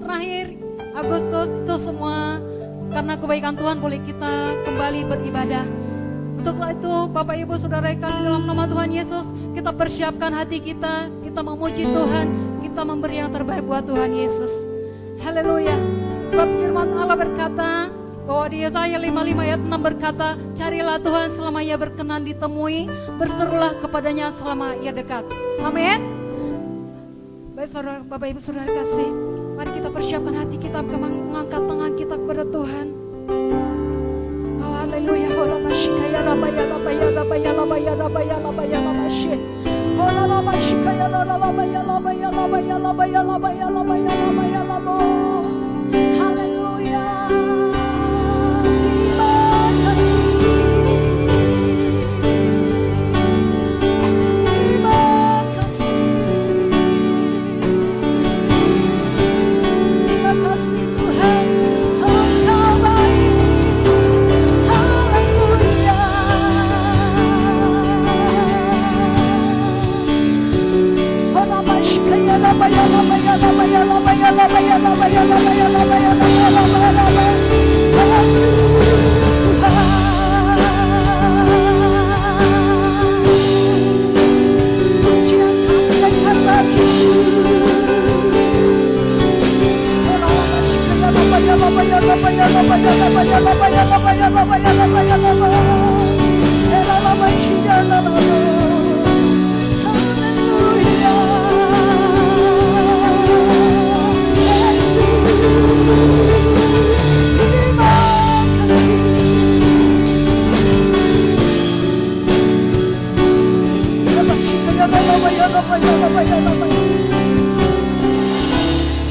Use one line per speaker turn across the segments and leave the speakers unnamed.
terakhir Agustus itu semua karena kebaikan Tuhan boleh kita kembali beribadah. Untuk itu Bapak Ibu Saudara kasih dalam nama Tuhan Yesus, kita persiapkan hati kita memuji Tuhan, kita memberi yang terbaik buat Tuhan Yesus. Haleluya. Sebab firman Allah berkata bahwa di Yesaya 55 ayat 6 berkata, carilah Tuhan selama ia berkenan ditemui, berserulah kepadanya selama ia dekat. Amin. Baik saudara, Bapak Ibu Saudara kasih, mari kita persiapkan hati kita mengangkat tangan kita kepada Tuhan. Oh haleluya. Horabashikaya rabaya rabaya rabaya rabaya rabaya rabaya rabashe. Horabashikaya rabaya rabaya rabaya rabaya rabaya rabaya rabaya rabo. Haleluya.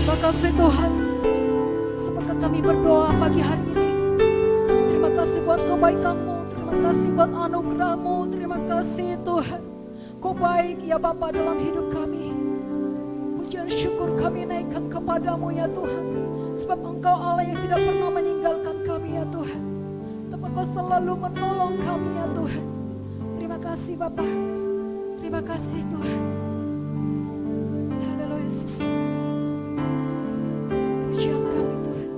Makasih Tuhan, sepakat kami berdoa pagi hari ini. Terima kasih buat kebaikan-Mu, terima kasih buat anugerah-Mu, terima kasih Tuhan. Kau baik ya Bapa dalam hidup kami. Pujian syukur kami naikkan kepadamu ya Tuhan. Sebab Engkau Allah yang tidak pernah meninggalkan kami ya Tuhan. Tapi Kau selalu menolong kami ya Tuhan. Terima kasih Bapa, terima kasih Tuhan. Haleluya Yesus. Pujian kami Tuhan.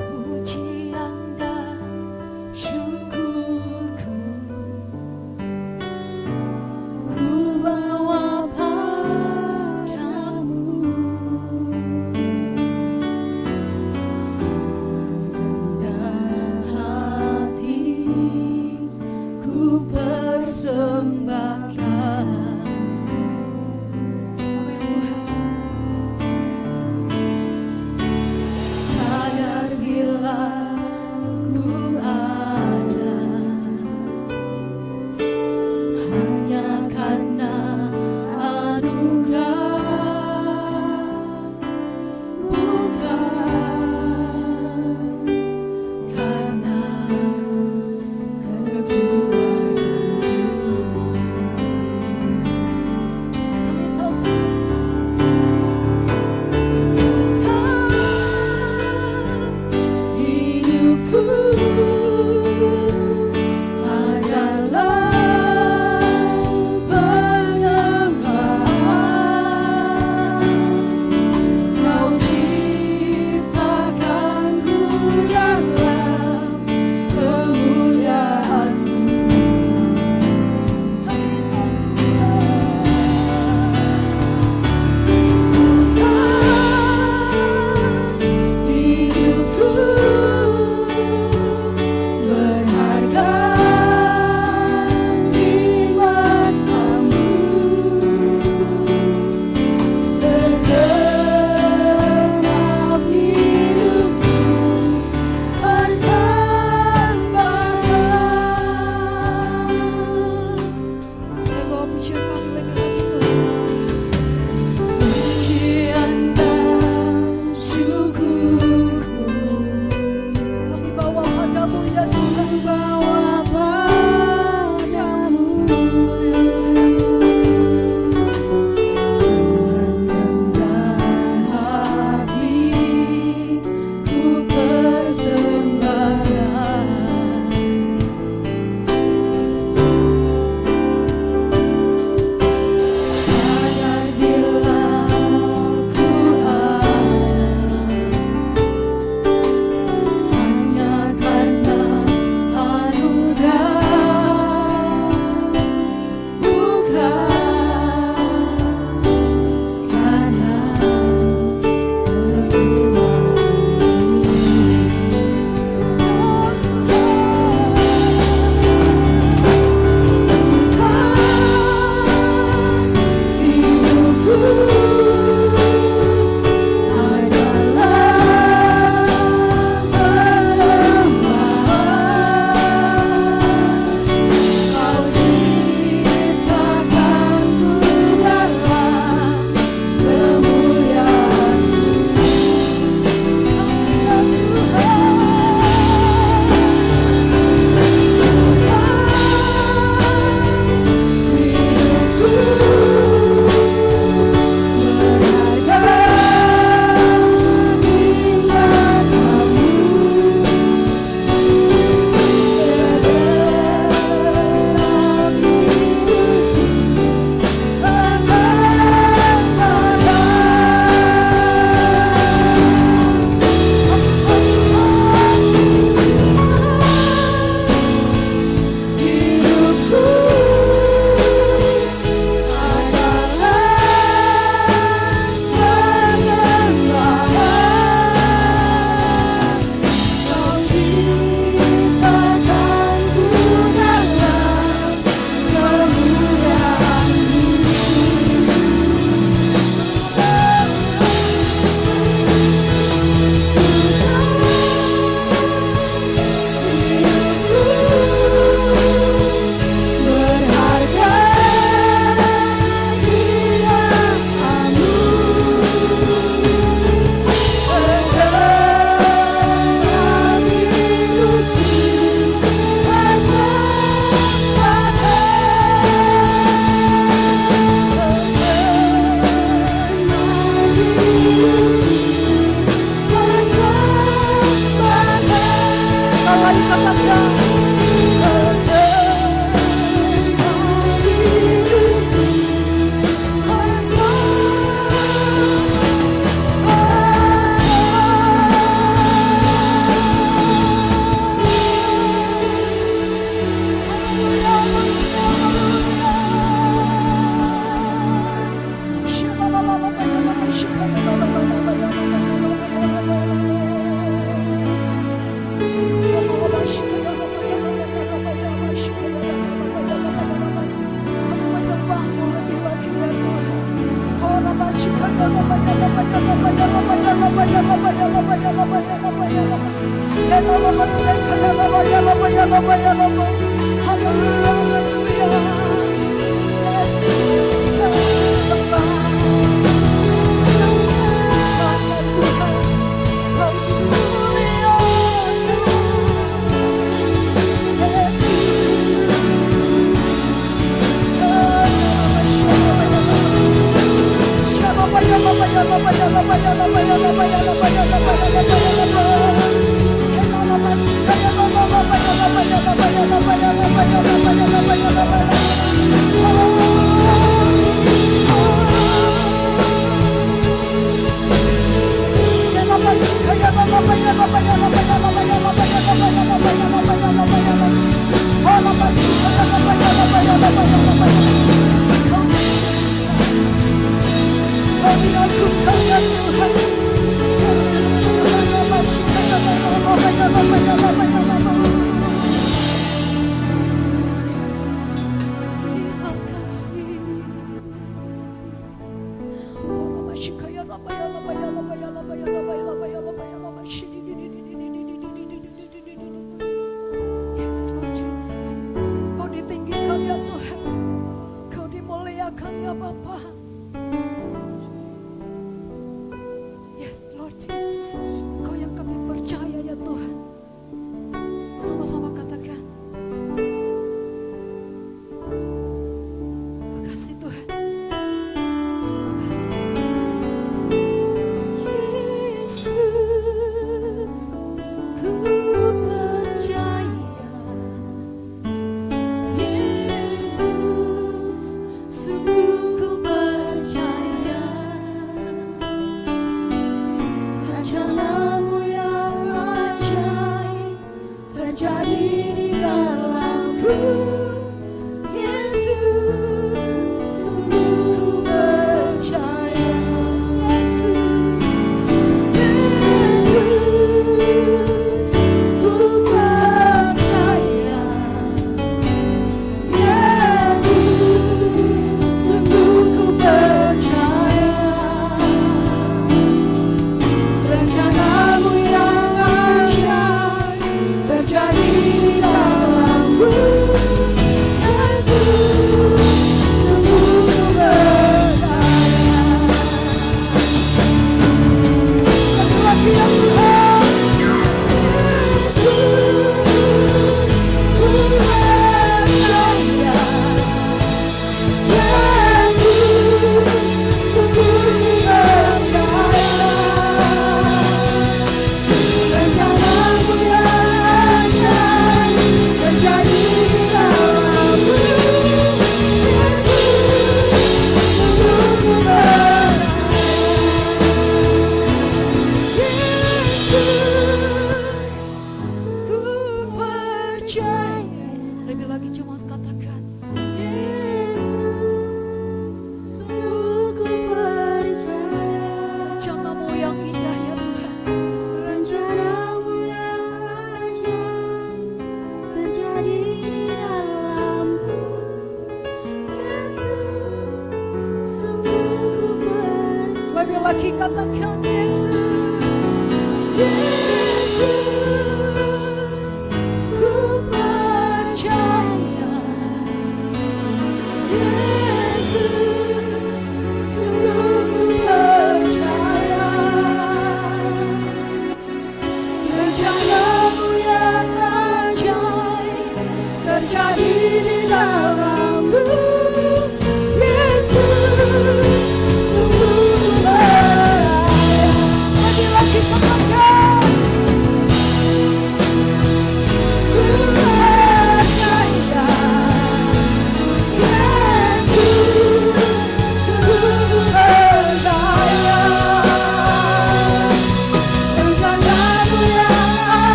Pujian dan syukurku ku bawa padamu. Rendah hati ku persembahkan. kuasai katakan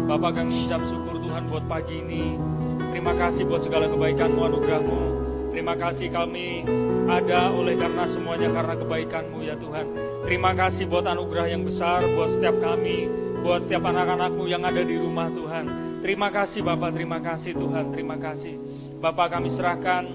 Bapa, kami ucap syukur Tuhan buat pagi ini. Terima kasih buat segala kebaikan-Mu, anugerah-Mu. Terima kasih kami ada oleh karena semuanya karena kebaikan-Mu ya Tuhan. Terima kasih buat anugerah yang besar buat setiap kami, buat setiap anak-anak-Mu yang ada di rumah Tuhan. Terima kasih Bapa, terima kasih Tuhan, terima kasih. Bapa, kami serahkan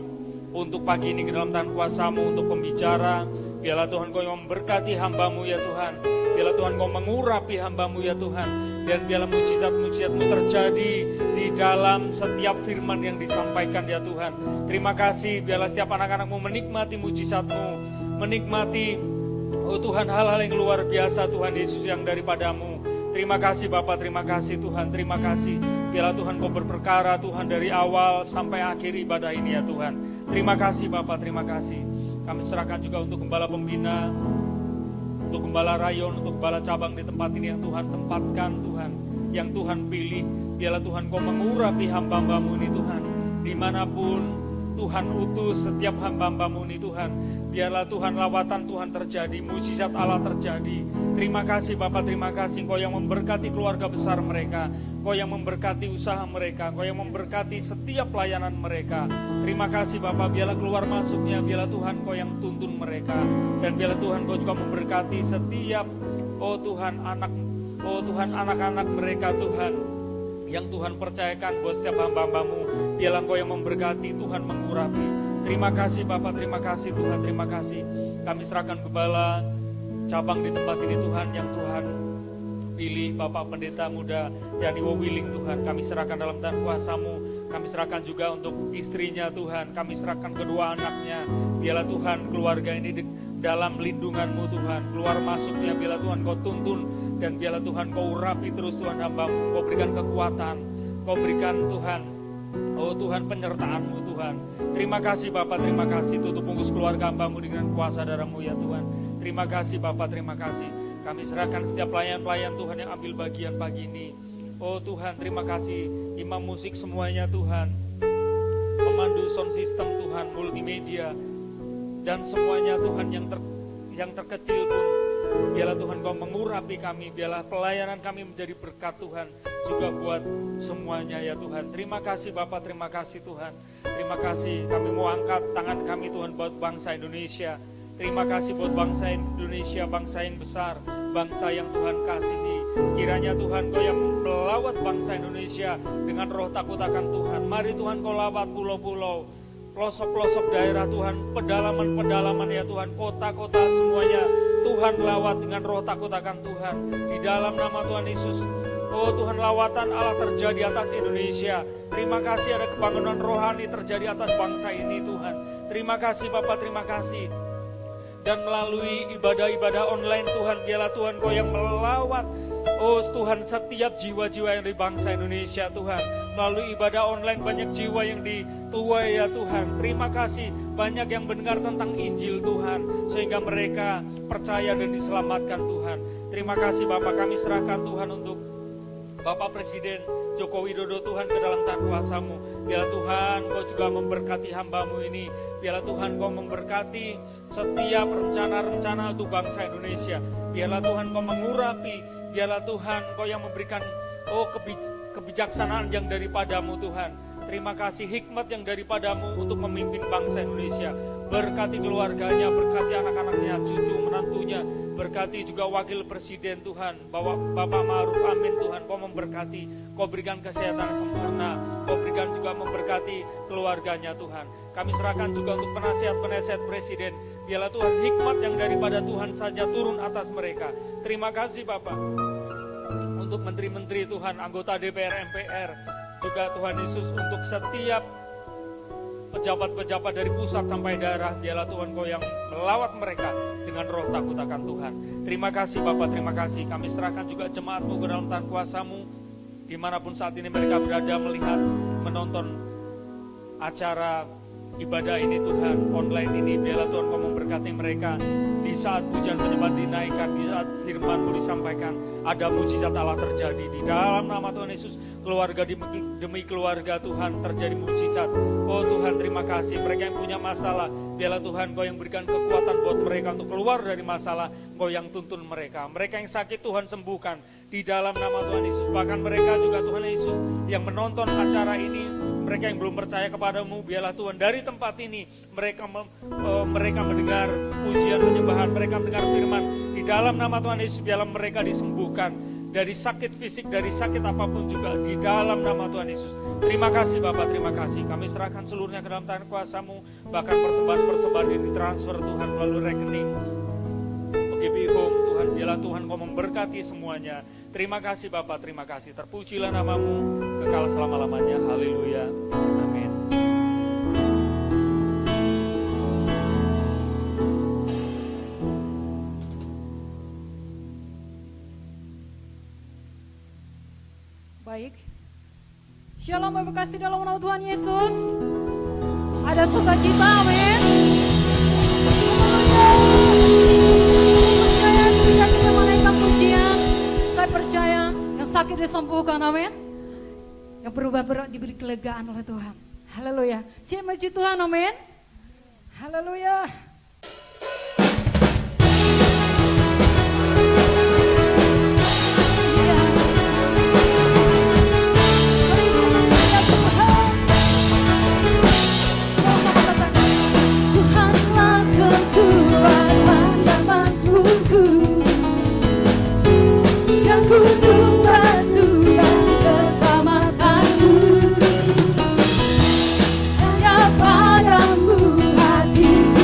untuk pagi ini ke dalam tangan kuasa-Mu untuk pembicara. Biarlah Tuhan Kau yang memberkati hamba-Mu ya Tuhan. Biarlah Tuhan Kau mengurapi hamba-Mu ya Tuhan. Dan biarlah mujizat-mujizat-Mu terjadi di dalam setiap firman yang disampaikan ya Tuhan. Terima kasih, biarlah setiap anak-anak-Mu menikmati mujizat-Mu, menikmati oh Tuhan hal-hal yang luar biasa Tuhan Yesus yang daripada-Mu. Terima kasih Bapa, terima kasih Tuhan, terima kasih. Biarlah Tuhan Kau berperkara Tuhan dari awal sampai akhir ibadah ini ya Tuhan. Terima kasih Bapa, terima kasih. Kami serahkan juga untuk gembala pembina, untuk gembala rayon, untuk gembala cabang di tempat ini yang Tuhan tempatkan Tuhan, yang Tuhan pilih. Biarlah Tuhan Kau mengurapi hamba-hamba-Mu ini Tuhan, dimanapun Tuhan utus setiap hamba-hamba-Mu ini Tuhan. Biarlah Tuhan lawatan Tuhan terjadi, mujizat Allah terjadi. Terima kasih Bapa, terima kasih Kau yang memberkati keluarga besar mereka, Kau yang memberkati usaha mereka, Kau yang memberkati setiap pelayanan mereka. Terima kasih Bapa, biarlah keluar masuknya, biarlah Tuhan Kau yang tuntun mereka. Dan biarlah Tuhan Kau juga memberkati setiap, oh Tuhan anak-anak mereka Tuhan, yang Tuhan percayakan buat setiap hamba-hamba-Mu. Biarlah Kau yang memberkati, Tuhan mengurapi. Terima kasih Bapa, terima kasih Tuhan, terima kasih. Kami serahkan gembala cabang di tempat ini Tuhan, yang Tuhan pilih Bapak Pendeta Muda Yani Wowiling Tuhan. Kami serahkan dalam tangan kuasa-Mu. Kami serahkan juga untuk istrinya Tuhan. Kami serahkan kedua anaknya. Biarlah Tuhan keluarga ini dalam lindungan-Mu Tuhan. Keluar masuknya biarlah Tuhan Kau tuntun. Dan biarlah Tuhan Kau urapi terus Tuhan hamba-Mu. Kau berikan kekuatan. Kau berikan Tuhan, oh Tuhan, penyertaan-Mu Tuhan. Terima kasih Bapa, terima kasih. Tutup bungkus keluarga hamba-Mu dengan kuasa darah-Mu ya Tuhan. Terima kasih Bapa, terima kasih. Kami serahkan setiap pelayan-pelayan Tuhan yang ambil bagian pagi ini. Oh Tuhan, terima kasih. Imam musik semuanya Tuhan, pemandu sound system Tuhan, multimedia, dan semuanya Tuhan yang terkecil pun. Biarlah Tuhan Kau mengurapi kami. Biarlah pelayanan kami menjadi berkat Tuhan juga buat semuanya ya Tuhan. Terima kasih Bapa, terima kasih Tuhan. Terima kasih, kami mau angkat tangan kami Tuhan buat bangsa Indonesia. Terima kasih buat bangsa Indonesia, bangsa yang besar, bangsa yang Tuhan kasihi. Kiranya Tuhan Kau yang melawat bangsa Indonesia dengan roh takut akan Tuhan. Mari Tuhan Kau lawat pulau-pulau, pelosok-pelosok daerah Tuhan, pedalaman-pedalaman ya Tuhan, kota-kota semuanya. Tuhan lawat dengan roh takut akan Tuhan. Di dalam nama Tuhan Yesus, oh Tuhan, lawatan Allah terjadi atas Indonesia. Terima kasih ada kebangunan rohani terjadi atas bangsa ini Tuhan. Terima kasih Bapak, terima kasih. Dan melalui ibadah-ibadah online Tuhan, biarlah Tuhan Kau yang melawat, oh Tuhan, setiap jiwa-jiwa yang di bangsa Indonesia Tuhan. Melalui ibadah online banyak jiwa yang dituai ya Tuhan. Terima kasih, banyak yang mendengar tentang Injil Tuhan, sehingga mereka percaya dan diselamatkan Tuhan. Terima kasih Bapak, kami serahkan Tuhan untuk Bapak Presiden Joko Widodo Tuhan ke dalam tangan kuasa-Mu. Biarlah Tuhan Kau juga memberkati hamba-Mu ini. Biarlah Tuhan Kau memberkati setiap rencana-rencana untuk bangsa Indonesia. Biarlah Tuhan Kau mengurapi. Biarlah Tuhan Kau yang memberikan kebijaksanaan yang daripada-Mu Tuhan. Terima kasih hikmat yang daripada-Mu untuk memimpin bangsa Indonesia. Berkati keluarganya, berkati anak-anaknya, cucu menantunya, berkati juga wakil presiden Tuhan, Bapak Ma'ruf Amin Tuhan. Kau memberkati, Kau berikan kesehatan sempurna, Kau berikan juga memberkati keluarganya Tuhan. Kami serahkan juga untuk penasihat-penasihat presiden. Biarlah Tuhan hikmat yang daripada Tuhan saja turun atas mereka. Terima kasih Bapak. Untuk menteri-menteri Tuhan, anggota DPR, MPR, juga Tuhan Yesus untuk setiap pejabat-pejabat dari pusat sampai daerah. Biarlah Tuhan Kau yang melawat mereka dengan roh takut akan Tuhan. Terima kasih Bapak, terima kasih. Kami serahkan juga jemaat-Mu ke dalam tangan kuasa-Mu, dimanapun saat ini mereka berada melihat, menonton acara ibadah ini Tuhan, online ini, biarlah Tuhan Kau memberkati mereka. Di saat pujian penyembahan dinaikkan, di saat firman-Mu disampaikan, ada mujizat Allah terjadi. Di dalam nama Tuhan Yesus, keluarga demi keluarga Tuhan terjadi mujizat. Oh Tuhan, terima kasih. Mereka yang punya masalah, biarlah Tuhan Kau yang berikan kekuatan buat mereka untuk keluar dari masalah. Kau yang tuntun mereka. Mereka yang sakit Tuhan sembuhkan di dalam nama Tuhan Yesus. Bahkan mereka juga Tuhan Yesus yang menonton acara ini, mereka yang belum percaya kepadamu, biarlah Tuhan dari tempat ini mereka mendengar pujian penyembahan, mereka mendengar firman. Di dalam nama Tuhan Yesus, biarlah mereka disembuhkan dari sakit fisik, dari sakit apapun juga, di dalam nama Tuhan Yesus. Terima kasih Bapak, terima kasih. Kami serahkan seluruhnya ke dalam tangan kuasa-Mu. Bahkan persembahan-persembahan ini ditransfer Tuhan melalui rekening PGB Home. Tuhan, biarlah Tuhan Kau memberkati semuanya. Terima kasih Bapak, terima kasih. Terpujilah nama-Mu kekal selama-lamanya. Haleluya. Amin.
Baik. Shalom Bapak kasih dalam nama Tuhan Yesus. Ada sukacita, amin. Percaya ketika kita menaikkan pujian, saya percaya yang sakit disembuhkan, amin. Yang berubah berat diberi kelegaan oleh Tuhan. Haleluya. Siap memuji Tuhan, amin. Haleluya.
Hanya padamu hatiku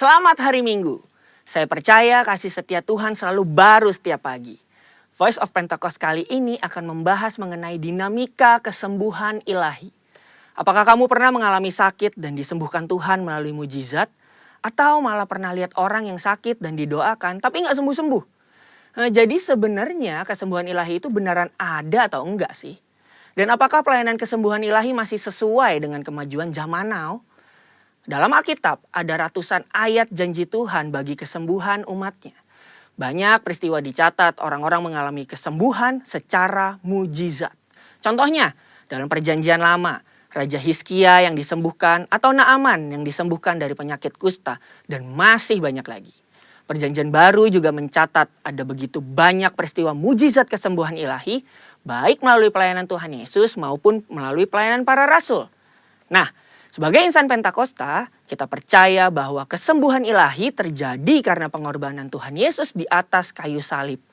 Selamat hari Minggu. Saya percaya kasih setia Tuhan selalu baru setiap pagi. Voice of Pentecost kali ini akan membahas mengenai dinamika kesembuhan ilahi. Apakah kamu pernah mengalami sakit dan disembuhkan Tuhan melalui mujizat? Atau malah pernah lihat orang yang sakit dan didoakan tapi nggak sembuh-sembuh? Jadi sebenarnya kesembuhan ilahi itu beneran ada atau enggak sih? Dan apakah pelayanan kesembuhan ilahi masih sesuai dengan kemajuan zaman now? Dalam Alkitab ada ratusan ayat janji Tuhan bagi kesembuhan umatnya. Banyak peristiwa dicatat orang-orang mengalami kesembuhan secara mujizat. Contohnya dalam perjanjian lama, Raja Hizkia yang disembuhkan atau Naaman yang disembuhkan dari penyakit kusta dan masih banyak lagi. Perjanjian baru juga mencatat ada begitu banyak peristiwa mujizat kesembuhan ilahi, baik melalui pelayanan Tuhan Yesus maupun melalui pelayanan para rasul. Nah, sebagai insan Pentakosta, kita percaya bahwa kesembuhan ilahi terjadi karena pengorbanan Tuhan Yesus di atas kayu salib.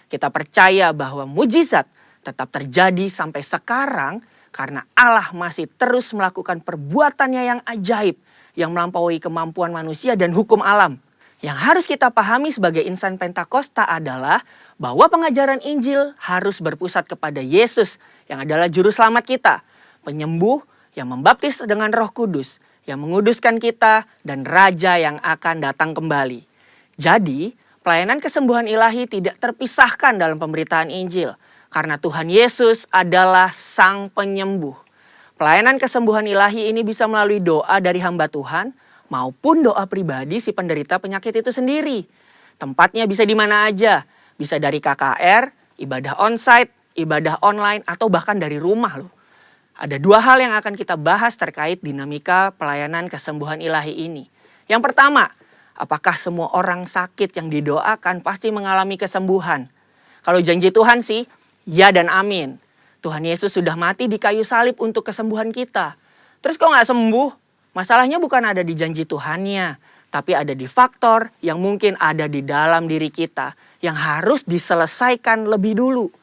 Kita percaya bahwa mujizat tetap terjadi sampai sekarang karena Allah masih terus melakukan perbuatannya yang ajaib, yang melampaui kemampuan manusia dan hukum alam. Yang harus kita pahami sebagai insan Pentakosta adalah bahwa pengajaran Injil harus berpusat kepada Yesus yang adalah juru selamat kita, penyembuh yang membaptis dengan Roh Kudus, yang menguduskan kita dan Raja yang akan datang kembali. Jadi, pelayanan kesembuhan ilahi tidak terpisahkan dalam pemberitaan Injil karena Tuhan Yesus adalah Sang Penyembuh. Pelayanan kesembuhan ilahi ini bisa melalui doa dari hamba Tuhan maupun doa pribadi si penderita penyakit itu sendiri. Tempatnya bisa di mana aja. Bisa dari KKR, ibadah onsite, ibadah online, atau bahkan dari rumah loh. Ada dua hal yang akan kita bahas terkait dinamika pelayanan kesembuhan ilahi ini. Yang pertama, apakah semua orang sakit yang didoakan pasti mengalami kesembuhan? Kalau janji Tuhan sih, ya dan amin. Tuhan Yesus sudah mati di kayu salib untuk kesembuhan kita. Terus kok nggak sembuh? Masalahnya bukan ada di janji Tuhannya, tapi ada di faktor yang mungkin ada di dalam diri kita yang harus diselesaikan lebih dulu.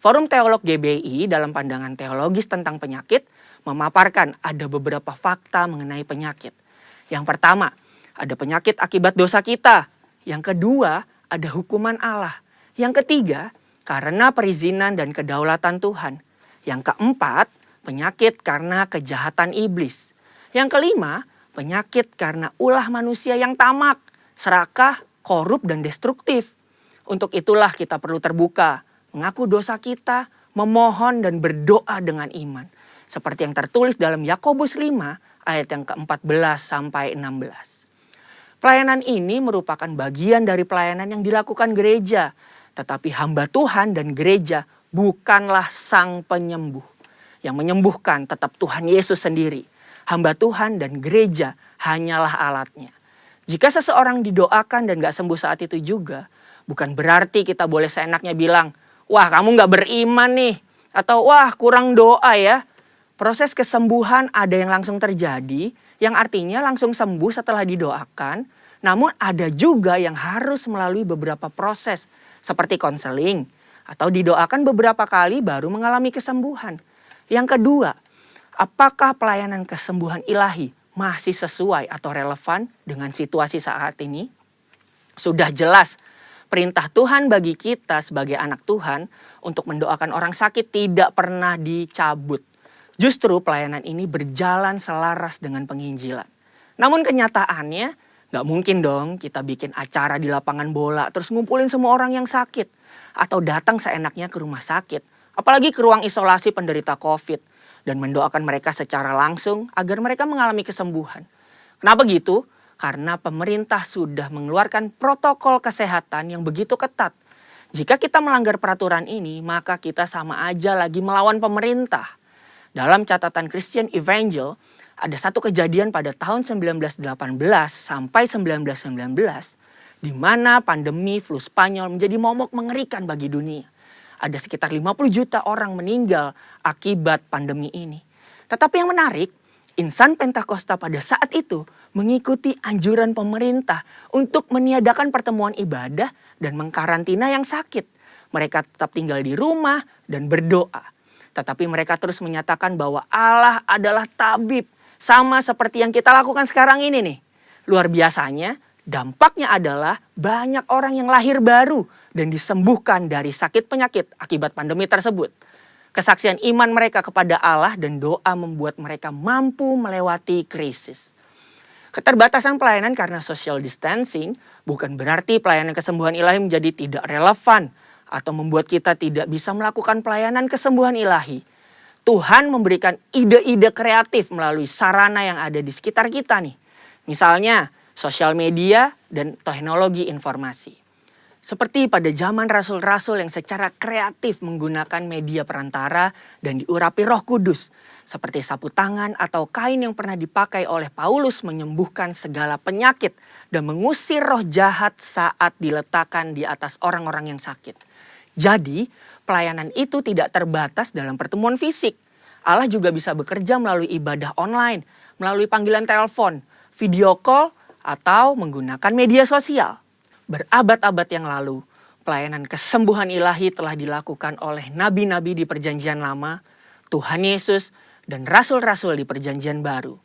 Forum Teolog GBI dalam pandangan teologis tentang penyakit memaparkan ada beberapa fakta mengenai penyakit. Yang pertama, ada penyakit akibat dosa kita. Yang kedua, ada hukuman Allah. Yang ketiga, karena perizinan dan kedaulatan Tuhan. Yang keempat, penyakit karena kejahatan iblis. Yang kelima, penyakit karena ulah manusia yang tamak, serakah, korup, dan destruktif. Untuk itulah kita perlu terbuka, mengaku dosa kita, memohon dan berdoa dengan iman. Seperti yang tertulis dalam Yakobus 5 ayat yang ke-14 sampai 16. Pelayanan ini merupakan bagian dari pelayanan yang dilakukan gereja. Tetapi hamba Tuhan dan gereja bukanlah Sang Penyembuh. Yang menyembuhkan tetap Tuhan Yesus sendiri. Hamba Tuhan dan gereja hanyalah alatnya. Jika seseorang didoakan dan gak sembuh saat itu juga, bukan berarti kita boleh seenaknya bilang, wah kamu gak beriman nih. Atau wah kurang doa ya. Proses kesembuhan ada yang langsung terjadi, yang artinya langsung sembuh setelah didoakan. Namun ada juga yang harus melalui beberapa proses, seperti konseling, atau didoakan beberapa kali baru mengalami kesembuhan. Yang kedua, apakah pelayanan kesembuhan ilahi masih sesuai atau relevan dengan situasi saat ini? Sudah jelas perintah Tuhan bagi kita sebagai anak Tuhan untuk mendoakan orang sakit tidak pernah dicabut. Justru pelayanan ini berjalan selaras dengan penginjilan. Namun kenyataannya gak mungkin dong kita bikin acara di lapangan bola terus ngumpulin semua orang yang sakit. Atau datang seenaknya ke rumah sakit. Apalagi ke ruang isolasi penderita COVID. Dan mendoakan mereka secara langsung agar mereka mengalami kesembuhan. Kenapa gitu? Karena pemerintah sudah mengeluarkan protokol kesehatan yang begitu ketat. Jika kita melanggar peraturan ini, maka kita sama aja lagi melawan pemerintah. Dalam catatan Christian Evangel, ada satu kejadian pada tahun 1918 sampai 1919, di mana pandemi flu Spanyol menjadi momok mengerikan bagi dunia. Ada sekitar 50 juta orang meninggal akibat pandemi ini. Tetapi yang menarik, insan Pentakosta pada saat itu mengikuti anjuran pemerintah untuk meniadakan pertemuan ibadah dan mengkarantina yang sakit. Mereka tetap tinggal di rumah dan berdoa. Tetapi mereka terus menyatakan bahwa Allah adalah tabib. Sama seperti yang kita lakukan sekarang ini nih. Luar biasanya, Dampaknya adalah banyak orang yang lahir baru dan disembuhkan dari sakit penyakit akibat pandemi tersebut. Kesaksian iman mereka kepada Allah dan doa membuat mereka mampu melewati krisis. Keterbatasan pelayanan karena social distancing bukan berarti pelayanan kesembuhan ilahi menjadi tidak relevan atau membuat kita tidak bisa melakukan pelayanan kesembuhan ilahi. Tuhan memberikan ide-ide kreatif melalui sarana yang ada di sekitar kita nih. Misalnya sosial media dan teknologi informasi. Seperti pada zaman rasul-rasul yang secara kreatif menggunakan media perantara dan diurapi Roh Kudus. Seperti sapu tangan atau kain yang pernah dipakai oleh Paulus menyembuhkan segala penyakit dan mengusir roh jahat saat diletakkan di atas orang-orang yang sakit. Jadi, pelayanan itu tidak terbatas dalam pertemuan fisik. Allah juga bisa bekerja melalui ibadah online, melalui panggilan telepon, video call, atau menggunakan media sosial. Berabad-abad yang lalu, pelayanan kesembuhan ilahi telah dilakukan oleh nabi-nabi di Perjanjian Lama, Tuhan Yesus, dan rasul-rasul di Perjanjian Baru.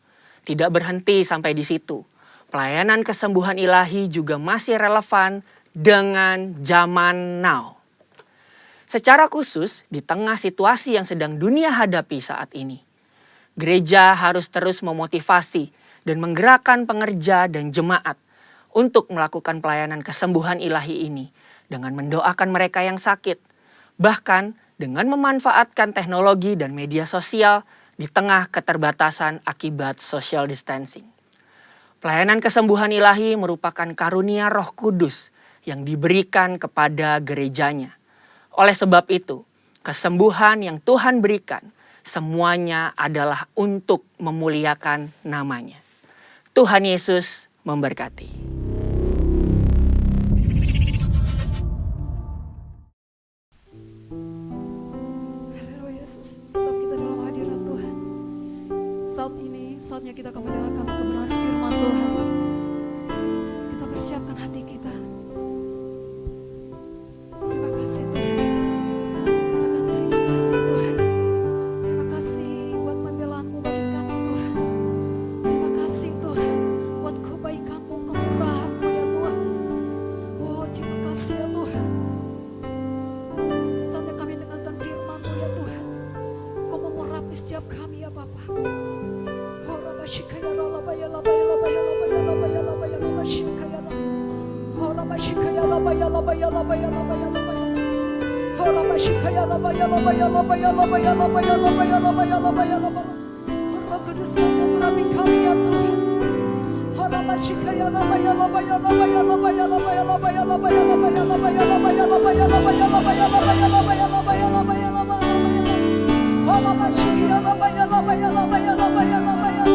Tidak berhenti sampai di situ. Pelayanan kesembuhan ilahi juga masih relevan dengan zaman now. Secara khusus, di tengah situasi yang sedang dunia hadapi saat ini, gereja harus terus memotivasi dan menggerakkan pengerja dan jemaat untuk melakukan pelayanan kesembuhan ilahi ini dengan mendoakan mereka yang sakit, bahkan dengan memanfaatkan teknologi dan media sosial di tengah keterbatasan akibat social distancing. Pelayanan kesembuhan ilahi merupakan karunia Roh Kudus yang diberikan kepada gerejanya. Oleh sebab itu, kesembuhan yang Tuhan berikan semuanya adalah untuk memuliakan namanya. Tuhan Yesus memberkati.
Saatnya kita akan mendengarkan kebenaran firman Tuhan. Kita persiapkan hati kita. Terima kasih Tuhan. Katakan terima kasih Tuhan. Terima kasih buat pembelaan-Mu bagi kami Tuhan. Terima kasih Tuhan buat kebaikan-Mu, kemurahan-Mu ya Tuhan. Oh terima kasih ya Tuhan. Saatnya kami dengarkan firman-Mu ya Tuhan. Kau mau merapi setiap kami ya Bapa. Shikaya la baya la baya la baya la baya la baya la baya la shikaya la hora ma shikaya la baya la baya la baya la baya la baya hora ma shikaya la baya la baya la baya la baya la baya la baya la baya la baya la baya Roh Kudus yang merapi kami ya Tuhan. Hora ma shikaya la baya la baya la baya la baya la baya la baya la baya la baya la baya la baya la baya la baya la baya la baya la baya la baya la baya la baya hora ma shikaya la baya la baya la baya la baya la baya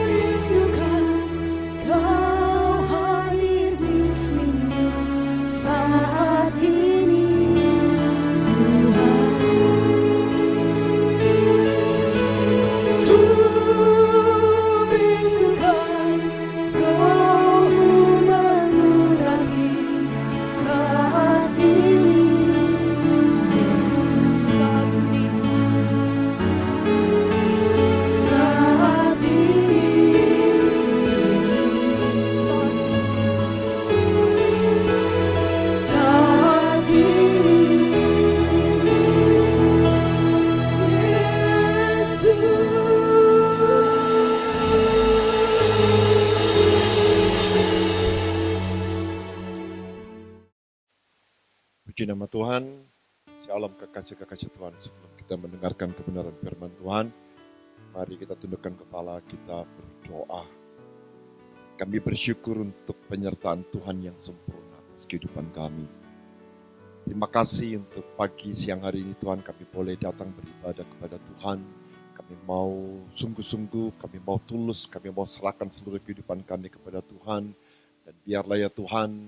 rindukan Kau hadir di sini saat ini, Tuhan. Ku rindukan Roh-Mu mengurapi saat ini, Yesus, saat ini, saat ini, Yesus, saat ini, saat ini,
Puji nama Tuhan, shalom kekasih-kekasih Tuhan. Sebelum kita mendengarkan kebenaran firman Tuhan, mari kita tundukkan kepala, kita berdoa. Kami bersyukur untuk penyertaan Tuhan yang sempurna atas kehidupan kami. Terima kasih untuk pagi siang hari ini Tuhan, kami boleh datang beribadah kepada Tuhan. Kami mau sungguh-sungguh, kami mau tulus, kami mau serahkan seluruh kehidupan kami kepada Tuhan. Dan biarlah ya Tuhan,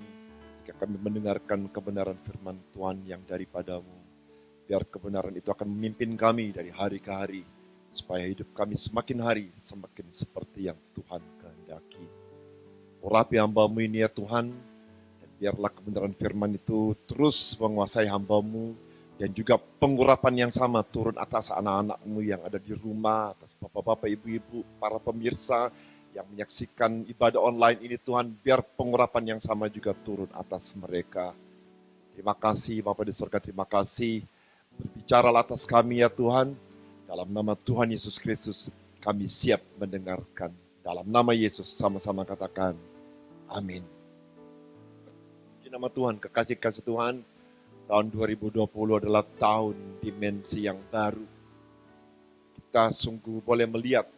ketika kami mendengarkan kebenaran firman Tuhan yang daripadamu, biar kebenaran itu akan memimpin kami dari hari ke hari, supaya hidup kami semakin hari semakin seperti yang Tuhan kehendaki. Urapi hamba-Mu ini ya Tuhan, dan biarlah kebenaran firman itu terus menguasai hamba-Mu, dan juga pengurapan yang sama turun atas anak-anak-Mu yang ada di rumah, atas bapak-bapak, ibu-ibu, para pemirsa yang menyaksikan ibadah online ini Tuhan, biar pengurapan yang sama juga turun atas mereka. Terima kasih Bapa di surga, terima kasih. Berbicaralah atas kami ya Tuhan, dalam nama Tuhan Yesus Kristus kami siap mendengarkan. Dalam nama Yesus sama-sama katakan, amin. Di nama Tuhan, kekasih-kasih Tuhan, tahun 2020 adalah tahun dimensi yang baru. Kita sungguh boleh melihat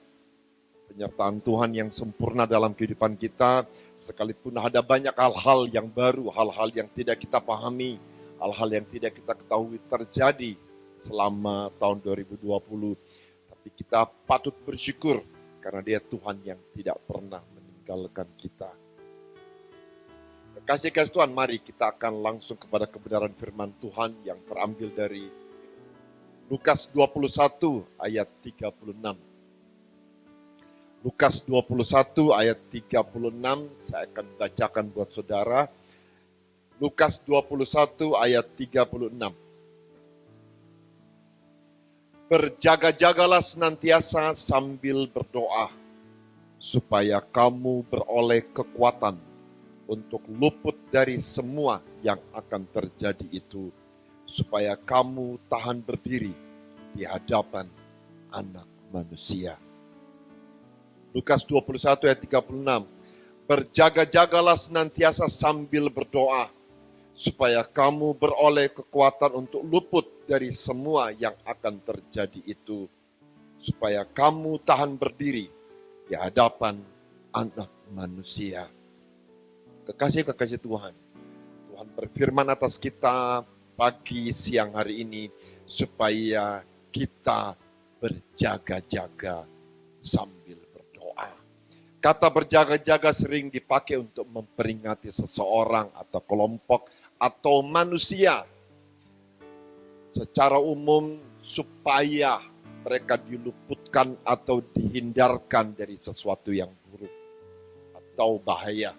penyertaan Tuhan yang sempurna dalam kehidupan kita, sekalipun ada banyak hal-hal yang baru, hal-hal yang tidak kita pahami, hal-hal yang tidak kita ketahui terjadi selama tahun 2020. Tapi kita patut bersyukur karena Dia Tuhan yang tidak pernah meninggalkan kita. Kekasih-kasih Tuhan, mari kita akan langsung kepada kebenaran firman Tuhan yang terambil dari Lukas 21 ayat 36. Lukas 21 ayat 36, saya akan bacakan buat saudara. Lukas 21 ayat 36. Berjaga-jagalah senantiasa sambil berdoa, supaya kamu beroleh kekuatan untuk luput dari semua yang akan terjadi itu, supaya kamu tahan berdiri di hadapan Anak Manusia. Lukas 21 ayat 36. Berjaga-jagalah senantiasa sambil berdoa, supaya kamu beroleh kekuatan untuk luput dari semua yang akan terjadi itu, supaya kamu tahan berdiri di hadapan Anak Manusia. Kekasih-kekasih Tuhan, Tuhan berfirman atas kita pagi siang hari ini, supaya kita berjaga-jaga sambil berdoa. Kata berjaga-jaga sering dipakai untuk memperingati seseorang atau kelompok atau manusia secara umum supaya mereka diluputkan atau dihindarkan dari sesuatu yang buruk atau bahaya.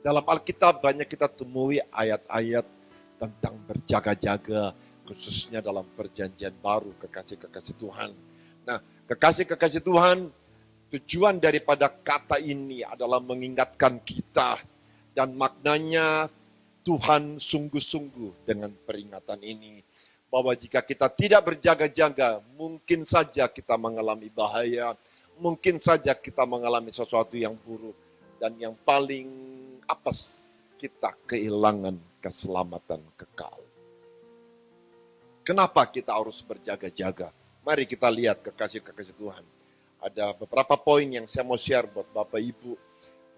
Dalam Alkitab banyak kita temui ayat-ayat tentang berjaga-jaga, khususnya dalam perjanjian baru, kekasih-kekasih Tuhan. Nah, kekasih-kekasih Tuhan, tujuan daripada kata ini adalah mengingatkan kita, dan maknanya Tuhan sungguh-sungguh dengan peringatan ini, bahwa jika kita tidak berjaga-jaga, mungkin saja kita mengalami bahaya, mungkin saja kita mengalami sesuatu yang buruk, dan yang paling apes, kita kehilangan keselamatan kekal. Kenapa kita harus berjaga-jaga? Mari kita lihat kekasih-kekasih Tuhan. Ada beberapa poin yang saya mau share buat Bapak Ibu.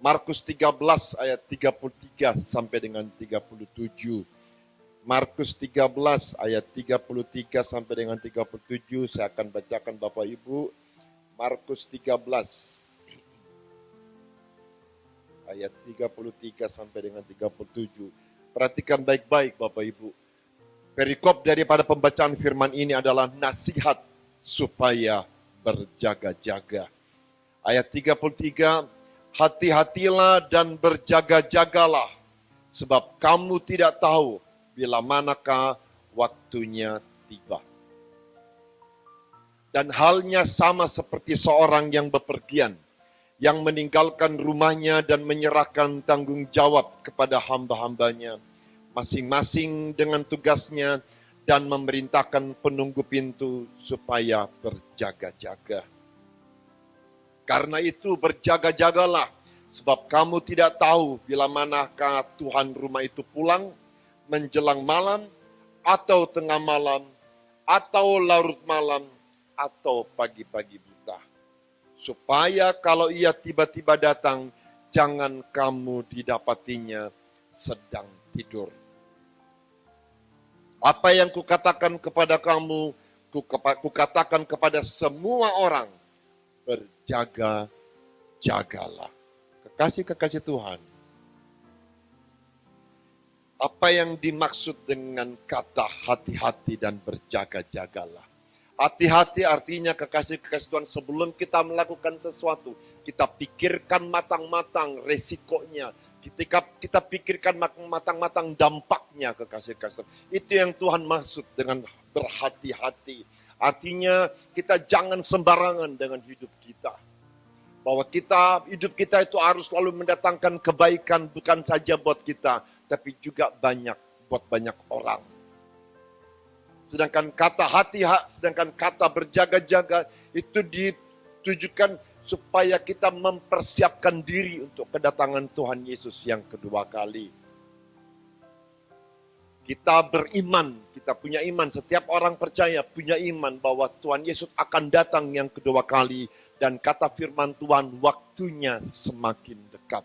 Markus 13 ayat 33 sampai dengan 37. Markus 13 ayat 33 sampai dengan 37 saya akan bacakan Bapak Ibu. Markus 13 ayat 33 sampai dengan 37. Perhatikan baik-baik Bapak Ibu. Perikop daripada pembacaan firman ini adalah nasihat supaya berjaga-jaga. Ayat 33, hati-hatilah dan berjaga-jagalah, sebab kamu tidak tahu bila manakah waktunya tiba. Dan halnya sama seperti seorang yang bepergian, yang meninggalkan rumahnya dan menyerahkan tanggung jawab kepada hamba-hambanya, masing-masing dengan tugasnya, dan memerintahkan penunggu pintu supaya berjaga-jaga. Karena itu berjaga-jagalah, sebab kamu tidak tahu bila manakah Tuhan rumah itu pulang, menjelang malam, atau tengah malam, atau larut malam, atau pagi-pagi buta. Supaya kalau ia tiba-tiba datang, jangan kamu didapatinya sedang tidur. Apa yang kukatakan kepada kamu, kukatakan kepada semua orang, berjaga-jagalah. Kekasih-kekasih Tuhan, apa yang dimaksud dengan kata hati-hati dan berjaga-jagalah? Hati-hati artinya kekasih-kekasih Tuhan, sebelum kita melakukan sesuatu, kita pikirkan matang-matang resikonya. Ketika kita pikirkan matang-matang dampaknya, kekasih-kekasih Tuhan. Itu yang Tuhan maksud dengan berhati-hati. Artinya kita jangan sembarangan dengan hidup kita. Bahwa hidup kita itu harus selalu mendatangkan kebaikan, bukan saja buat kita, tapi juga buat banyak orang. Sedangkan kata berjaga-jaga itu ditujukan supaya kita mempersiapkan diri untuk kedatangan Tuhan Yesus yang kedua kali. Kita beriman, kita punya iman, setiap orang percaya punya iman bahwa Tuhan Yesus akan datang yang kedua kali, dan kata firman Tuhan, waktunya semakin dekat.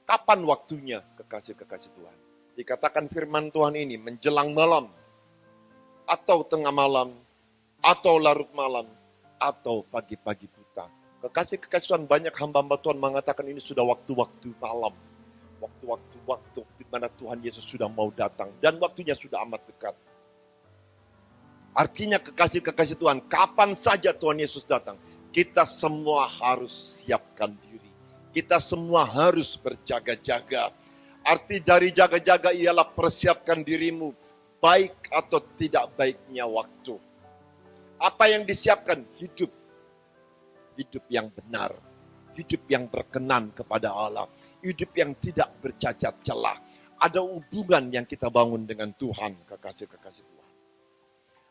Kapan waktunya, kekasih-kekasih Tuhan? Dikatakan firman Tuhan ini menjelang malam, atau tengah malam, atau larut malam, atau pagi-pagi buta. Kekasih-kekasih Tuhan, banyak hamba-hamba Tuhan mengatakan ini sudah waktu-waktu malam. Waktu-waktu di mana Tuhan Yesus sudah mau datang. Dan waktunya sudah amat dekat. Artinya kekasih-kekasih Tuhan, kapan saja Tuhan Yesus datang, kita semua harus siapkan diri. Kita semua harus berjaga-jaga. Arti dari jaga-jaga ialah persiapkan dirimu, baik atau tidak baiknya waktu. Apa yang disiapkan? Hidup. Hidup yang benar. Hidup yang berkenan kepada Allah. Hidup yang tidak bercacat celah. Ada hubungan yang kita bangun dengan Tuhan, kekasih-kekasih Tuhan.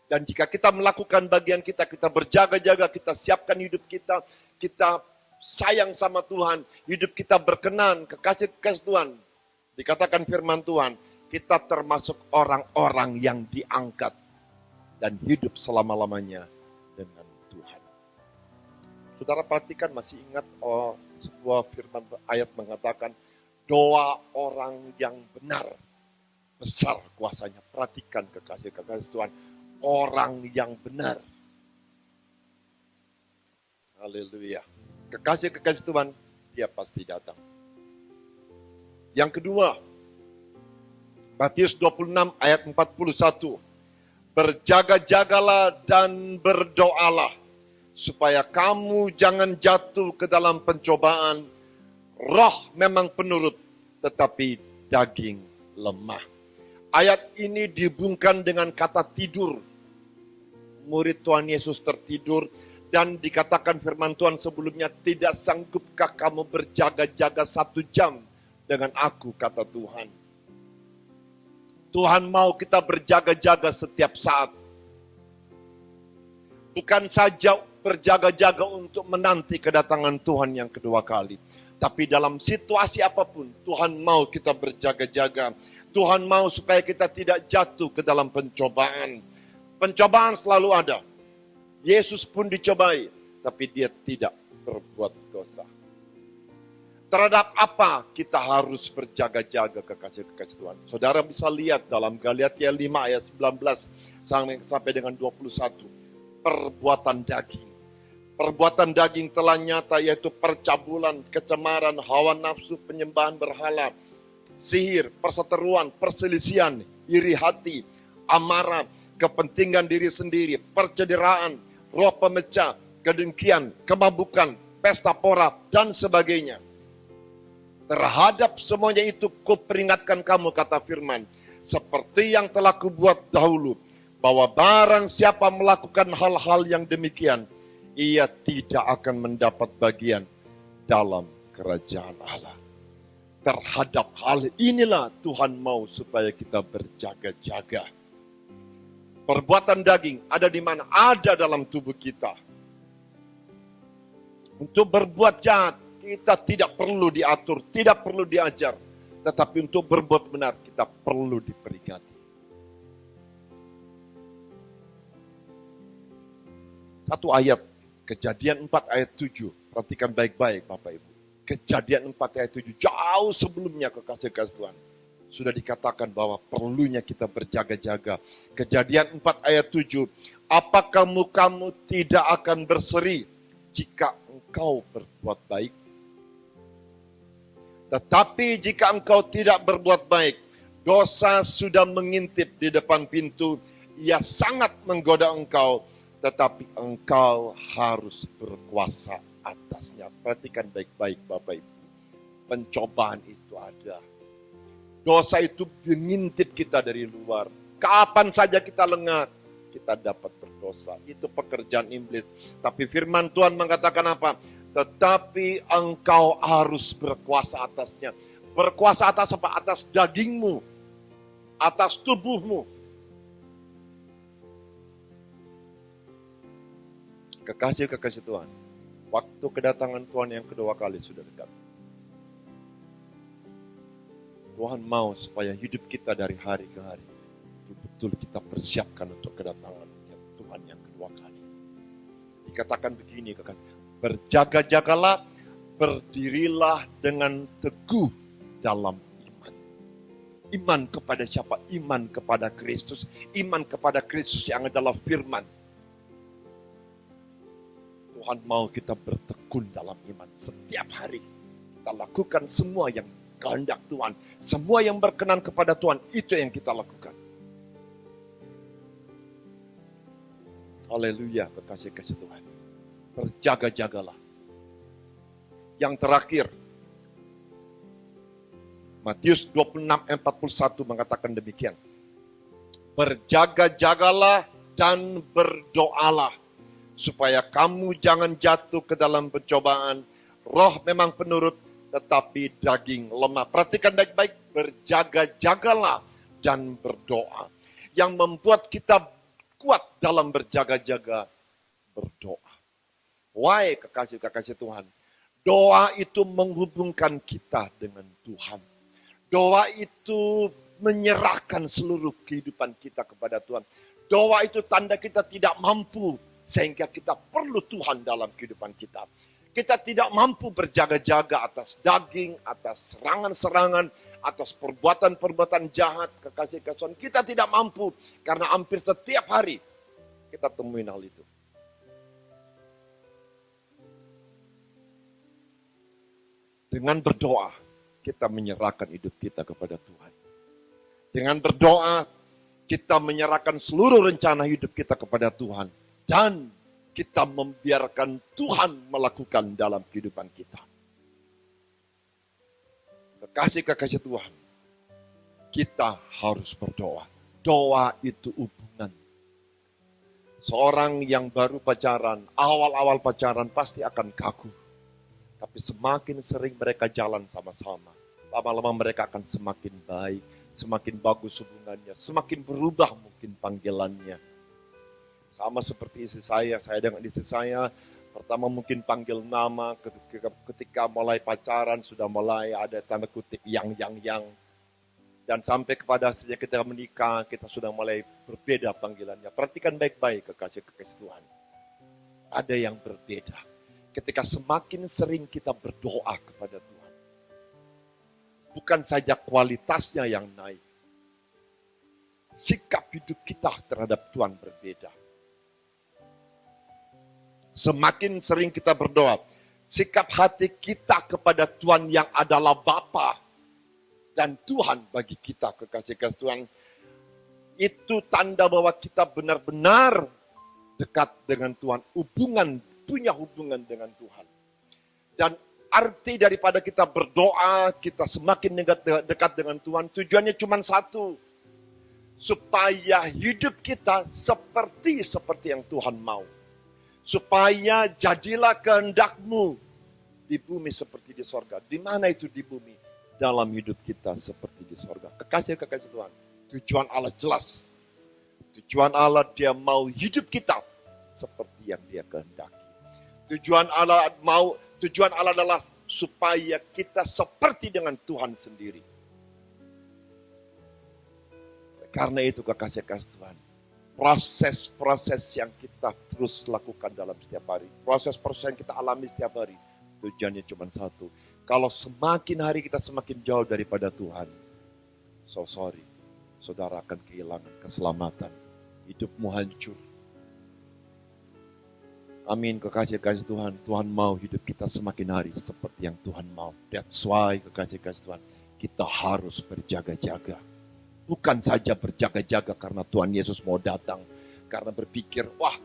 Dan jika kita melakukan bagian kita, kita berjaga-jaga, kita siapkan hidup kita, kita sayang sama Tuhan, hidup kita berkenan, kekasih-kekasih Tuhan. Dikatakan firman Tuhan, kita termasuk orang-orang yang diangkat dan hidup selama-lamanya dengan Tuhan. Saudara perhatikan, masih ingat sebuah firman ayat mengatakan, doa orang yang benar besar kuasanya. Perhatikan kekasih-kekasih Tuhan, orang yang benar. Haleluya. Kekasih-kekasih Tuhan, dia pasti datang. Yang kedua, Matius 26 ayat 41. Berjaga-jagalah dan berdoalah, supaya kamu jangan jatuh ke dalam pencobaan. Roh memang penurut, tetapi daging lemah. Ayat ini dihubungkan dengan kata tidur. Murid Tuhan Yesus tertidur, dan dikatakan firman Tuhan sebelumnya, tidak sanggupkah kamu berjaga-jaga 1 jam dengan aku, kata Tuhan. Tuhan mau kita berjaga-jaga setiap saat. Bukan saja berjaga-jaga untuk menanti kedatangan Tuhan yang kedua kali. Tapi dalam situasi apapun, Tuhan mau kita berjaga-jaga. Tuhan mau supaya kita tidak jatuh ke dalam pencobaan. Pencobaan selalu ada. Yesus pun dicobai, tapi dia tidak berbuat dosa. Terhadap apa kita harus berjaga-jaga, kekasih-kekasih Tuhan? Saudara bisa lihat dalam Galatia 5 ayat 19 sampai dengan 21. perbuatan daging. Perbuatan daging telah nyata, yaitu percabulan, kecemaran, hawa nafsu, penyembahan berhala, sihir, perseteruan, perselisihan, iri hati, amarah, kepentingan diri sendiri, percederaan, roh pemecah, kedengkian, kemabukan, pesta pora, dan sebagainya. Terhadap semuanya itu kuperingatkan kamu, kata firman, seperti yang telah kubuat dahulu, bahwa barang siapa melakukan hal-hal yang demikian, ia tidak akan mendapat bagian dalam kerajaan Allah. Terhadap hal inilah Tuhan mau supaya kita berjaga-jaga. Perbuatan daging ada di mana? Ada dalam tubuh kita. Untuk berbuat jahat, kita tidak perlu diatur, tidak perlu diajar. Tetapi untuk berbuat benar, kita perlu diperingati. Satu ayat, Kejadian 4 ayat 7. Perhatikan baik-baik Bapak Ibu. Kejadian 4 ayat 7. Jauh sebelumnya kekasih-kasih Tuhan. Sudah dikatakan bahwa perlunya kita berjaga-jaga. Kejadian 4 ayat 7. Apakah mukamu tidak akan berseri jika engkau berbuat baik? Tetapi jika engkau tidak berbuat baik, dosa sudah mengintip di depan pintu. Ia sangat menggoda engkau, tetapi engkau harus berkuasa atasnya. Perhatikan baik-baik Bapak Ibu. Pencobaan itu ada. Dosa itu mengintip kita dari luar. Kapan saja kita lengah, kita dapat berdosa. Itu pekerjaan iblis. Tapi firman Tuhan mengatakan apa? Tetapi engkau harus berkuasa atasnya. Berkuasa atas apa? Atas dagingmu. Atas tubuhmu. Kekasih-kekasih Tuhan, waktu kedatangan Tuhan yang kedua kali sudah dekat. Tuhan mau supaya hidup kita dari hari ke hari, betul-betul kita persiapkan untuk kedatangan Tuhan yang kedua kali. Dikatakan begini, kekasih, berjaga-jagalah, berdirilah dengan teguh dalam iman. Iman kepada siapa? Iman kepada Kristus. Iman kepada Kristus yang adalah firman. Tuhan mau kita bertekun dalam iman setiap hari. Kita lakukan semua yang kehendak Tuhan. Semua yang berkenan kepada Tuhan, itu yang kita lakukan. Haleluya, kekasih-kasih Tuhan. Berjaga-jagalah. Yang terakhir, Matius 26:41 mengatakan demikian. Berjaga-jagalah dan berdoalah, supaya kamu jangan jatuh ke dalam pencobaan. Roh memang penurut, tetapi daging lemah. Perhatikan baik-baik, berjaga-jagalah dan berdoa. Yang membuat kita kuat dalam berjaga-jaga, berdoa. Why, kekasih-kekasih Tuhan? Doa itu menghubungkan kita dengan Tuhan. Doa itu menyerahkan seluruh kehidupan kita kepada Tuhan. Doa itu tanda kita tidak mampu, sehingga kita perlu Tuhan dalam kehidupan kita. Kita tidak mampu berjaga-jaga atas daging, atas serangan-serangan, atas perbuatan-perbuatan jahat, kekasih-kekasih Tuhan. Kita tidak mampu, karena hampir setiap hari kita temuin hal itu. Dengan berdoa, kita menyerahkan hidup kita kepada Tuhan. Dengan berdoa, kita menyerahkan seluruh rencana hidup kita kepada Tuhan. Dan kita membiarkan Tuhan melakukan dalam kehidupan kita. Kekasih-kekasih Tuhan, kita harus berdoa. Doa itu hubungan. Seorang yang baru pacaran, awal-awal pacaran pasti akan kaku. Tapi semakin sering mereka jalan sama-sama, lama-lama mereka akan semakin baik, semakin bagus hubungannya, semakin berubah mungkin panggilannya. Sama seperti istri saya dengan istri saya, pertama mungkin panggil nama, ketika mulai pacaran sudah mulai ada tanda kutip yang. Dan sampai kepada sejak kita menikah, kita sudah mulai berbeda panggilannya. Perhatikan baik-baik kekasih-kekasih Tuhan. Ada yang berbeda. Ketika semakin sering kita berdoa kepada Tuhan. Bukan saja kualitasnya yang naik. Sikap hidup kita terhadap Tuhan berbeda. Semakin sering kita berdoa, sikap hati kita kepada Tuhan yang adalah Bapa dan Tuhan bagi kita, kekasih Tuhan, itu tanda bahwa kita benar-benar dekat dengan Tuhan, punya hubungan dengan Tuhan. Dan arti daripada kita berdoa, kita semakin dekat dengan Tuhan, tujuannya cuma satu, supaya hidup kita seperti yang Tuhan mau. Supaya jadilah kehendak-Mu di bumi seperti di sorga. Di mana itu di bumi? Dalam hidup kita seperti di sorga. Kekasih Tuhan, tujuan Allah jelas. Tujuan Allah, Dia mau hidup kita seperti yang Dia kehendaki. Tujuan Allah adalah supaya kita seperti dengan Tuhan sendiri. Karena itu kekasih Tuhan, proses-proses yang kita terus lakukan dalam setiap hari, proses-proses yang kita alami setiap hari, tujuannya cuma satu. Kalau semakin hari kita semakin jauh daripada Tuhan, saudara akan kehilangan keselamatan, hidupmu hancur. Amin, kekasih Tuhan. Tuhan mau hidup kita semakin hari seperti yang Tuhan mau. That's why, kekasih Tuhan, kita harus berjaga-jaga. Bukan saja berjaga-jaga karena Tuhan Yesus mau datang. Karena berpikir, wah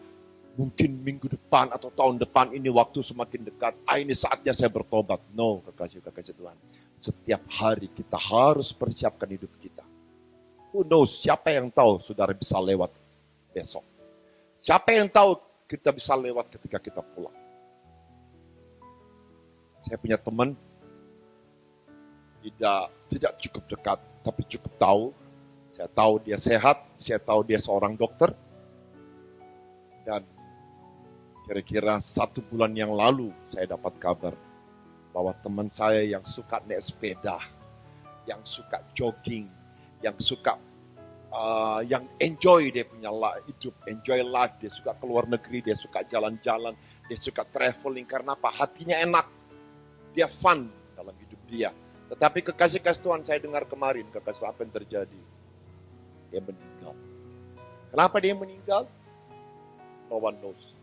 mungkin minggu depan atau tahun depan ini waktu semakin dekat. Ini saatnya saya bertobat. No, kekasih Tuhan. Setiap hari kita harus persiapkan hidup kita. Who knows, siapa yang tahu saudara bisa lewat besok. Siapa yang tahu kita bisa lewat ketika kita pulang. Saya punya teman, tidak cukup dekat, tapi cukup tahu. Saya tahu dia sehat, saya tahu dia seorang dokter. Dan kira-kira 1 bulan yang lalu saya dapat kabar bahwa teman saya yang suka naik sepeda, yang suka jogging, yang suka yang enjoy dia punya hidup, enjoy life, dia suka keluar negeri, dia suka jalan-jalan, dia suka traveling. Karena apa? Hatinya enak, dia fun dalam hidup dia. Tetapi kekasih Tuhan, saya dengar kemarin, kekasih apa yang terjadi? Dia meninggal. Kenapa dia meninggal? No one knows.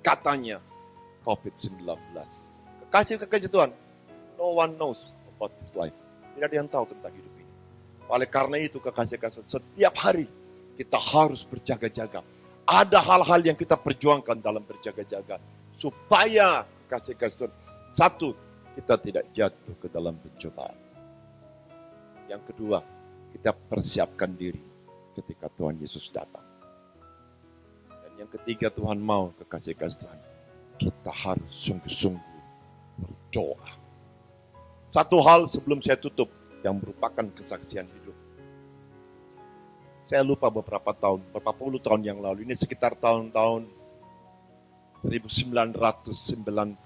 Katanya COVID-19. Kekasih Tuhan, no one knows about his life. Tidak ada yang tahu tentang hidup ini. Oleh karena itu kekasih Tuhan, setiap hari kita harus berjaga-jaga. Ada hal-hal yang kita perjuangkan dalam berjaga-jaga. Supaya kekasih Tuhan, satu, kita tidak jatuh ke dalam pencobaan. Yang kedua, kita persiapkan diri ketika Tuhan Yesus datang. Dan yang ketiga, Tuhan mau kekasih Tuhan, kita harus sungguh-sungguh berdoa. Satu hal sebelum saya tutup, yang merupakan kesaksian hidup. Saya lupa berapa puluh tahun yang lalu, ini sekitar tahun-tahun 1995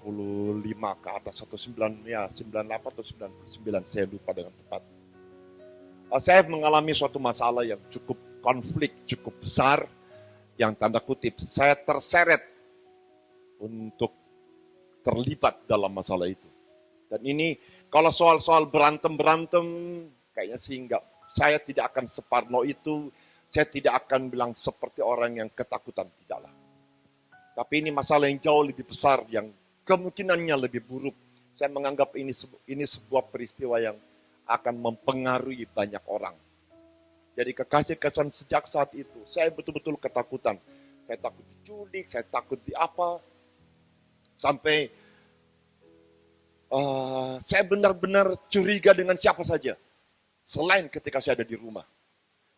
ke atas, atau 98 atau 99, saya lupa dengan tepat. Saya mengalami suatu masalah yang cukup konflik, cukup besar, yang tanda kutip, saya terseret untuk terlibat dalam masalah itu. Dan ini, kalau soal-soal berantem, kayaknya sih enggak. Saya tidak akan separno itu, saya tidak akan bilang seperti orang yang ketakutan, tidaklah. Tapi ini masalah yang jauh lebih besar, yang kemungkinannya lebih buruk. Saya menganggap ini sebuah peristiwa yang akan mempengaruhi banyak orang. Jadi kekasih Tuhan, sejak saat itu, saya betul-betul ketakutan. Saya takut diculik, saya takut di apa. Sampai saya benar-benar curiga dengan siapa saja. Selain ketika saya ada di rumah.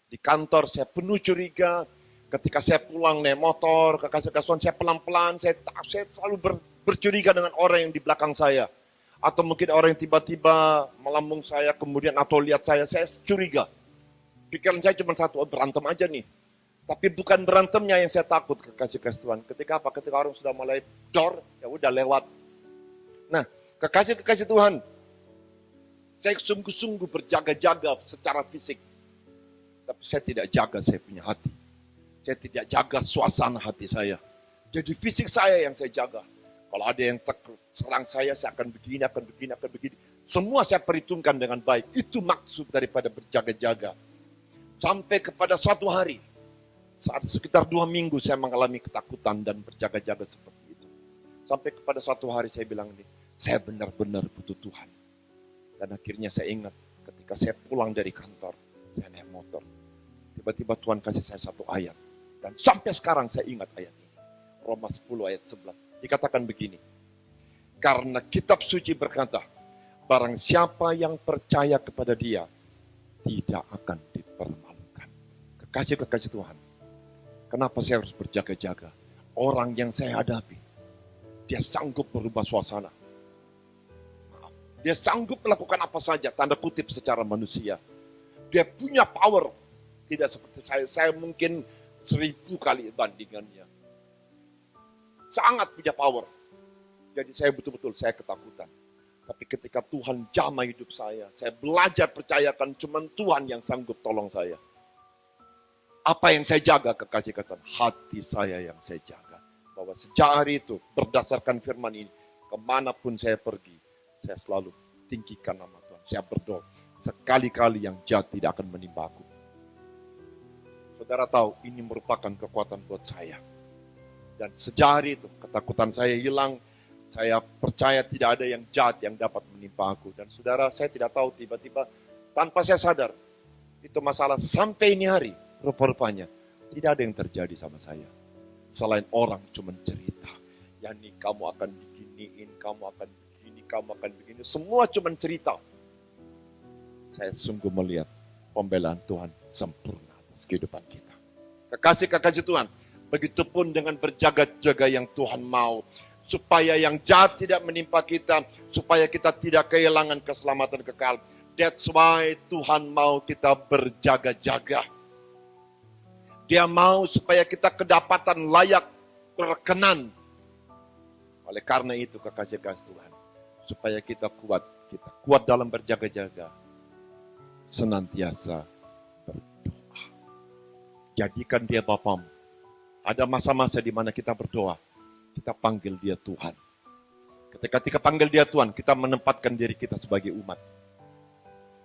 Di kantor saya penuh curiga. Ketika saya pulang naik motor, kekasih Tuhan, saya pelan-pelan, saya selalu bercuriga dengan orang yang di belakang saya. Atau mungkin orang yang tiba-tiba melambung saya, kemudian atau lihat saya curiga. Pikiran saya cuma satu, berantem aja nih. Tapi bukan berantemnya yang saya takut, kekasih Tuhan. Ketika apa? Ketika orang sudah mulai dor, ya udah lewat. Nah, kekasih Tuhan, saya sungguh-sungguh berjaga-jaga secara fisik. Tapi saya tidak jaga saya punya hati. Saya tidak jaga suasana hati saya. Jadi fisik saya yang saya jaga. Kalau ada yang serang saya akan begini. Semua saya perhitungkan dengan baik. Itu maksud daripada berjaga-jaga. Sampai kepada suatu hari, saat sekitar 2 minggu saya mengalami ketakutan dan berjaga-jaga seperti itu. Sampai kepada satu hari saya bilang ini, saya benar-benar butuh Tuhan. Dan akhirnya saya ingat ketika saya pulang dari kantor, saya naik motor. Tiba-tiba Tuhan kasih saya satu ayat. Dan sampai sekarang saya ingat ayat ini. Roma 10 ayat 11. Dikatakan begini. Karena kitab suci berkata, barang siapa yang percaya kepada dia, tidak akan dipermalukan. Kekasih-kekasih Tuhan. Kenapa saya harus berjaga-jaga? Orang yang saya hadapi, dia sanggup merubah suasana. Dia sanggup melakukan apa saja, tanda kutip secara manusia. Dia punya power. Tidak seperti saya. Saya mungkin 1000 kali bandingannya. Sangat punya power. Jadi saya betul-betul saya ketakutan. Tapi ketika Tuhan jamah hidup saya belajar percayakan cuma Tuhan yang sanggup tolong saya. Apa yang saya jaga, kekasih-kekasih? Hati saya yang saya jaga. Bahwa sejak hari itu, berdasarkan firman ini, kemanapun saya pergi, saya selalu tinggikan nama Tuhan. Saya berdoa, sekali-kali yang jahat tidak akan menimpa aku. Saudara tahu, ini merupakan kekuatan buat saya. Dan sejak hari itu, ketakutan saya hilang. Saya percaya tidak ada yang jahat yang dapat menimpa aku. Dan saudara, saya tidak tahu tiba-tiba, tanpa saya sadar, itu masalah sampai ini hari, rupa-rupanya, tidak ada yang terjadi sama saya. Selain orang cuma cerita, Yani kamu akan diginiin, kamu akan begini, kamu akan begini. Semua cuma cerita. Saya sungguh melihat pembelaan Tuhan sempurna atas kehidupan kita. Kekasih-kekasih Tuhan, begitupun dengan berjaga-jaga yang Tuhan mau. Supaya yang jahat tidak menimpa kita, supaya kita tidak kehilangan keselamatan kekal. That's why Tuhan mau kita berjaga-jaga. Dia mau supaya kita kedapatan layak berkenan. Oleh karena itu kekasih-kekasih Tuhan, supaya kita kuat dalam berjaga-jaga, senantiasa berdoa. Jadikan dia Bapamu. Ada masa-masa di mana kita berdoa, kita panggil dia Tuhan. Ketika kita panggil dia Tuhan, kita menempatkan diri kita sebagai umat.